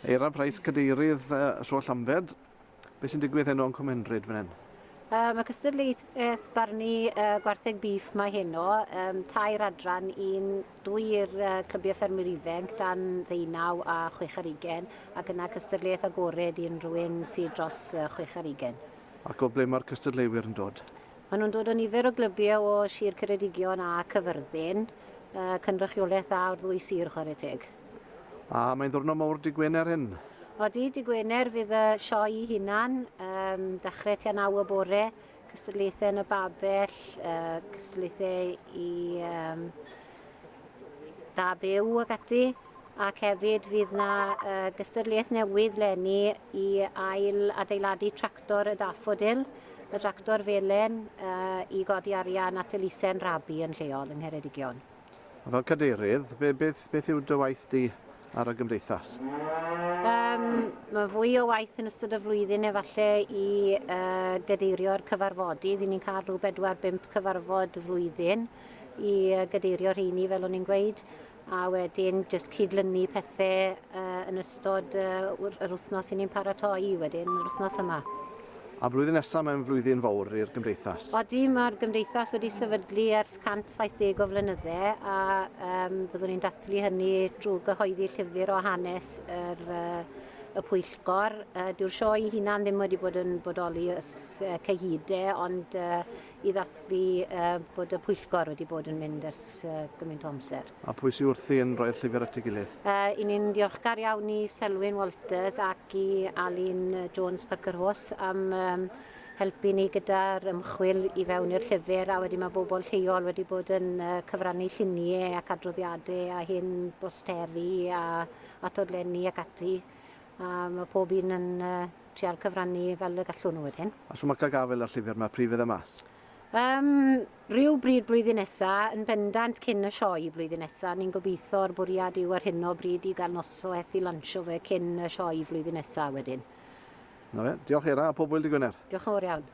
Eira Price, cadeirydd Sro Llanfed. Beth sy'n digwydd heno yn Cwmendryd fan hyn? Mae cystadlaeth barnu gwartheg bif mae heno, tair adran, dwy i'r clybiau ffermwyr ifanc dan 19 a 26, ac yna cystadlaeth agored i'n rhywun sydd dros 26. Ac o ble mae'r cystadleuwyr yn dod? Maen nhw'n dod o nifer o glybiau o Sir Ceredigion a Cyfyrddin, cynrychiolaeth dda o'r ddwy sir chwarae teg. A mae'n ddwrnod mawr Dy' Gwener hyn? Odi, Dy' Gwener fydd y sioe hunan, dechrau tua 9 y bore, cystadlaethau yn y Babell, cystadlaethau i Da Byw ag ati, ac hefyd fydd yna gystadlaeth newydd leni i ail adeiladu tractor y Daffodil, y tractor felen i godi arian at elusen rabi yn lleol yng Ngheredigion. A fel cadeirydd, beth yw dy waith di ar y gymdeithas? Mae fwy o waith yn ystod y flwyddyn efallai i gadeirio'r cyfarfodydd. Ni'n cael rhyw 4-5 cyfarfod y flwyddyn i gadeirio rheini fel o'n i'n gweud. A wedyn jyst cydlynu pethau yn ystod yr wythnos i ni'n paratoi wedyn, yr wythnos yma. A blwyddyn nesaf mae'n flwyddyn fawr i'r gymdeithas? Odi, mae'r gymdeithas wedi sefydlu ers 170 o flynyddau a byddwn ni'n dathlu hynny drwy gyhoeddi llyfr o hanes y pwyllgor. Dyw'r sioe hunan ddim wedi bod yn bodoli ys cyhydau, ond i ddathlu bod y pwyllgor wedi bod yn mynd ers gymaint o amser. A pwy sy'n wrthi yn rhoi'r llyfr at ei gilydd? I ni'n diolchgar iawn i Selwyn Walters ac i Alun Jones Parker-Hos am helpu ni gyda'r ymchwil i fewn i'r llyfr, a wedi mae bobl lleol wedi bod yn cyfrannu lluniau ac adroddiadau a hyn bosteri a atodlenni ac ati. Mae pob un yn trial cyfrannu fel y gallwn nhw wedyn. A so mae cael gafel ar llyfr mae prif fydd y mas? Rhyw bryd blwyddyn nesaf, yn bendant cyn y sioe blwyddyn nesaf, ni'n gobeithio'r bwriad yw ar hyn o bryd i gael noswaith i lansio fe cyn y sioe flwyddyn nesaf wedyn. Na fe, diolch Eira a pob hwyl Dy' Gwener. Diolch yn fawr iawn.